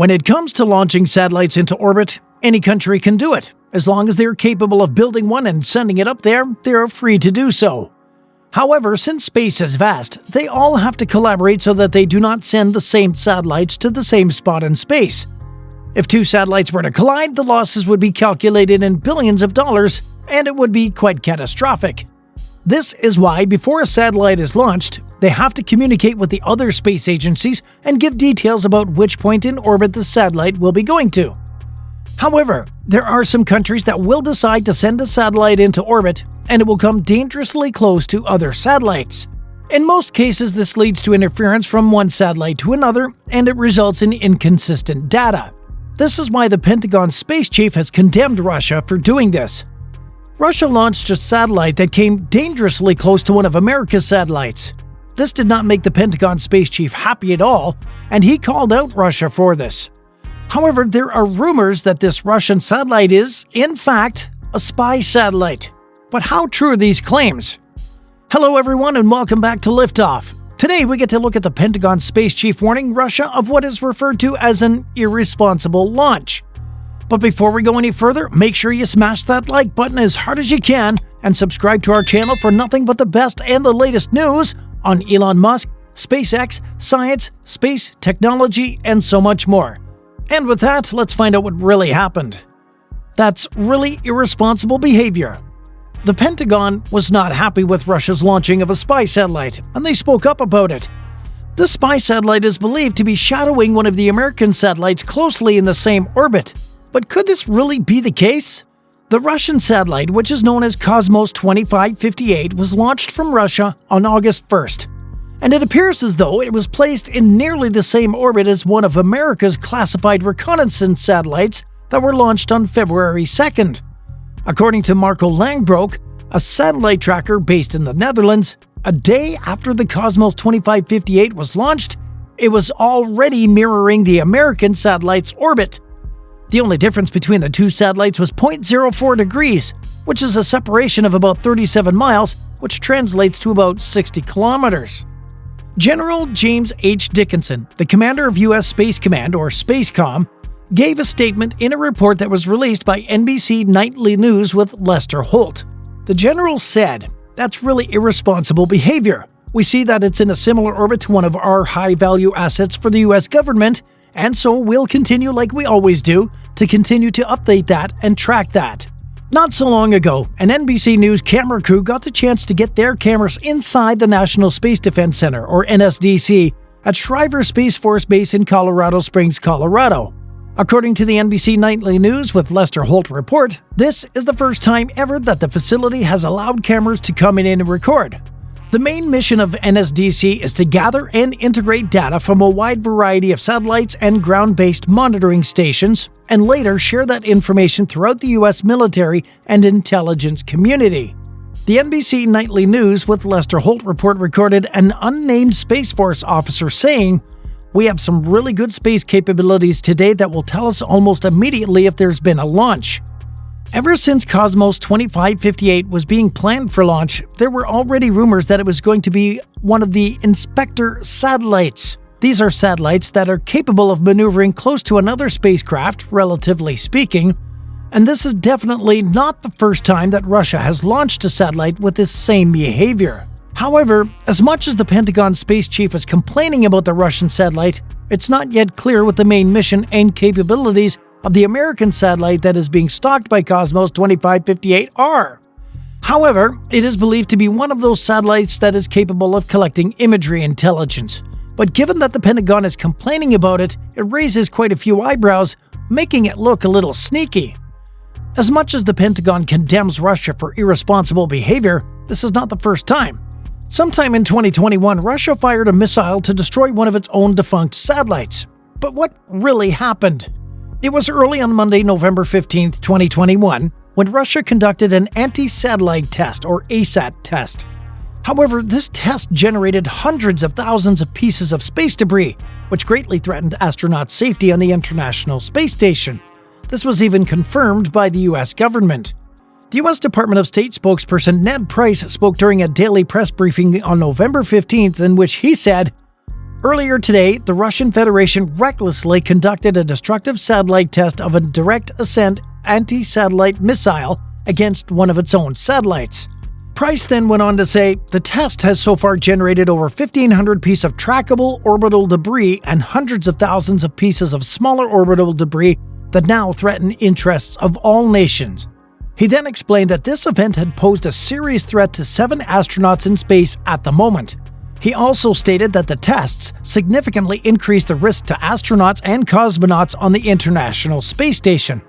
When it comes to launching satellites into orbit, any country can do it. As long as they're capable of building one and sending it up there, they're free to do so. However, since space is vast, they all have to collaborate so that they do not send the same satellites to the same spot in space. If two satellites were to collide, the losses would be calculated in billions of dollars, and it would be quite catastrophic. This is why, before a satellite is launched, they have to communicate with the other space agencies and give details about which point in orbit the satellite will be going to. However, there are some countries that will decide to send a satellite into orbit, and it will come dangerously close to other satellites. In most cases, this leads to interference from one satellite to another, and it results in inconsistent data. This is why the Pentagon space chief has condemned Russia for doing this. Russia launched a satellite that came dangerously close to one of America's satellites. This did not make the Pentagon space chief happy at all, and he called out Russia for this. However, there are rumors that this Russian satellite is, in fact, a spy satellite. But how true are these claims? Hello everyone and welcome back to Liftoff. Today we get to look at the Pentagon space chief warning Russia of what is referred to as an irresponsible launch. But before we go any further, make sure you smash that like button as hard as you can and subscribe to our channel for nothing but the best and the latest news on Elon Musk, SpaceX, science, space, technology, and so much more. And with that, let's find out what really happened. That's really irresponsible behavior. The Pentagon was not happy with Russia's launching of a spy satellite, and they spoke up about it. The spy satellite is believed to be shadowing one of the American satellites closely in the same orbit. But could this really be the case? The Russian satellite, which is known as Cosmos 2558, was launched from Russia on August 1st. And it appears as though it was placed in nearly the same orbit as one of America's classified reconnaissance satellites that were launched on February 2nd. According to Marco Langbroek, a satellite tracker based in the Netherlands, a day after the Cosmos 2558 was launched, it was already mirroring the American satellite's orbit. The only difference between the two satellites was 0.04 degrees, which is a separation of about 37 miles, which translates to about 60 kilometers. General James H. Dickinson, the commander of U.S. Space Command, or SPACECOM, gave a statement in a report that was released by NBC Nightly News with Lester Holt. The general said, "That's really irresponsible behavior. We see that it's in a similar orbit to one of our high-value assets for the U.S. government, and so we'll continue like we always do to continue to update that and track that." Not so long ago, an NBC News camera crew got the chance to get their cameras inside the National Space Defense Center, or NSDC, at Schriever Space Force Base in Colorado Springs, Colorado. According to the NBC Nightly News with Lester Holt report, this is the first time ever that the facility has allowed cameras to come in and record. The main mission of NSDC is to gather and integrate data from a wide variety of satellites and ground-based monitoring stations, and later share that information throughout the U.S. military and intelligence community. The NBC Nightly News with Lester Holt report recorded an unnamed Space Force officer saying, "We have some really good space capabilities today that will tell us almost immediately if there's been a launch." Ever since Cosmos 2558 was being planned for launch, there were already rumors that it was going to be one of the Inspector satellites. These are satellites that are capable of maneuvering close to another spacecraft, relatively speaking, and this is definitely not the first time that Russia has launched a satellite with this same behavior. However, as much as the Pentagon space chief is complaining about the Russian satellite, it's not yet clear what the main mission and capabilities of the American satellite that is being stalked by Cosmos 2558 are. However, it is believed to be one of those satellites that is capable of collecting imagery intelligence. But given that the Pentagon is complaining about it, it raises quite a few eyebrows, making it look a little sneaky. As much as the Pentagon condemns Russia for irresponsible behavior, this is not the first time. Sometime in 2021, Russia fired a missile to destroy one of its own defunct satellites. But what really happened? It was early on Monday, November 15, 2021, when Russia conducted an anti-satellite test, or ASAT test. However, this test generated hundreds of thousands of pieces of space debris, which greatly threatened astronaut safety on the International Space Station. This was even confirmed by the U.S. government. The U.S. Department of State spokesperson Ned Price spoke during a daily press briefing on November 15th in which he said, Earlier today, the Russian Federation recklessly conducted a destructive satellite test of a direct ascent anti-satellite missile against one of its own satellites. Price then went on to say, the test has so far generated over 1,500 pieces of trackable orbital debris and hundreds of thousands of pieces of smaller orbital debris that now threaten interests of all nations. He then explained that this event had posed a serious threat to 7 astronauts in space at the moment. He also stated that the tests significantly increased the risk to astronauts and cosmonauts on the International Space Station.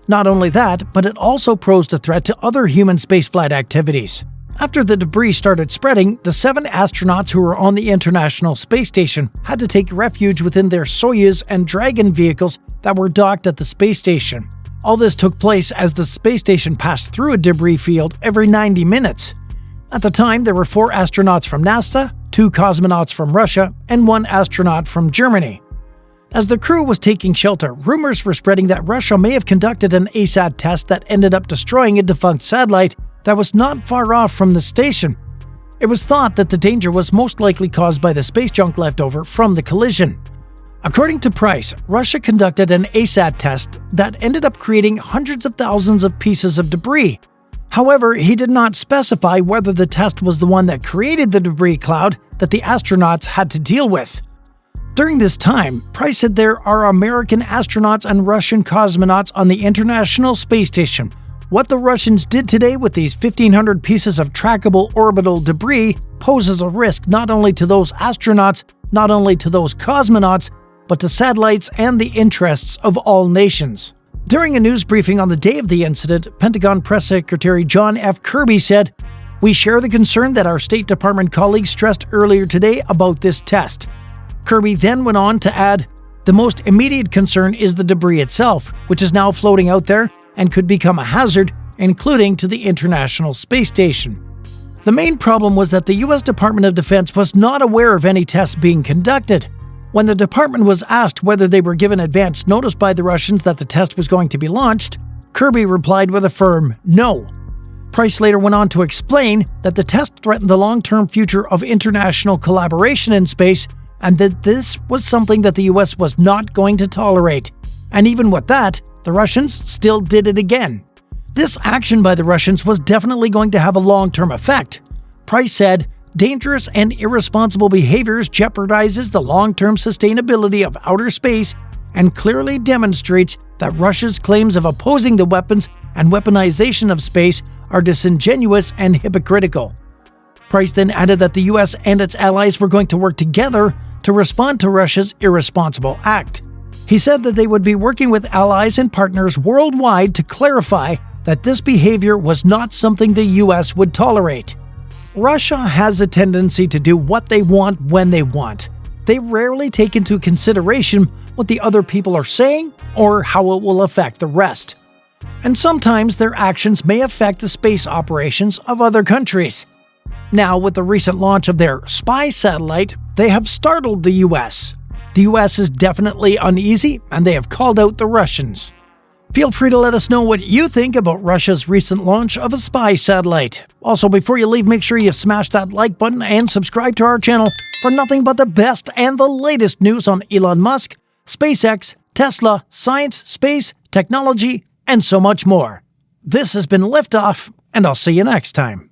Not only that, but it also posed a threat to other human spaceflight activities. After the debris started spreading, the 7 astronauts who were on the International Space Station had to take refuge within their Soyuz and Dragon vehicles that were docked at the space station. All this took place as the space station passed through a debris field every 90 minutes. At the time, there were 4 astronauts from NASA, 2 cosmonauts from Russia, and 1 astronaut from Germany. As the crew was taking shelter, rumors were spreading that Russia may have conducted an ASAT test that ended up destroying a defunct satellite that was not far off from the station. It was thought that the danger was most likely caused by the space junk left over from the collision. According to Price, Russia conducted an ASAT test that ended up creating hundreds of thousands of pieces of debris. However, he did not specify whether the test was the one that created the debris cloud that the astronauts had to deal with. During this time, Price said there are American astronauts and Russian cosmonauts on the International Space Station. What the Russians did today with these 1,500 pieces of trackable orbital debris poses a risk not only to those astronauts, not only to those cosmonauts, but to satellites and the interests of all nations. During a news briefing on the day of the incident, Pentagon Press Secretary John F. Kirby said, "We share the concern that our State Department colleagues stressed earlier today about this test." Kirby then went on to add, "The most immediate concern is the debris itself, which is now floating out there and could become a hazard, including to the International Space Station." The main problem was that the U.S. Department of Defense was not aware of any tests being conducted. When the department was asked whether they were given advance notice by the Russians that the test was going to be launched, Kirby replied with a firm no. Price later went on to explain that the test threatened the long-term future of international collaboration in space and that this was something that the US was not going to tolerate. And even with that, the Russians still did it again. This action by the Russians was definitely going to have a long-term effect. Price said, "Dangerous and irresponsible behaviors jeopardizes the long-term sustainability of outer space and clearly demonstrates that Russia's claims of opposing the weapons and weaponization of space are disingenuous and hypocritical." Price then added that the US and its allies were going to work together to respond to Russia's irresponsible act. He said that they would be working with allies and partners worldwide to clarify that this behavior was not something the US would tolerate. Russia has a tendency to do what they want when they want. They rarely take into consideration what the other people are saying or how it will affect the rest. And sometimes their actions may affect the space operations of other countries. Now, with the recent launch of their spy satellite, they have startled the US. The US is definitely uneasy, and they have called out the Russians. Feel free to let us know what you think about Russia's recent launch of a spy satellite. Also, before you leave, make sure you smash that like button and subscribe to our channel for nothing but the best and the latest news on Elon Musk, SpaceX, Tesla, science, space, technology, and so much more. This has been Liftoff, and I'll see you next time.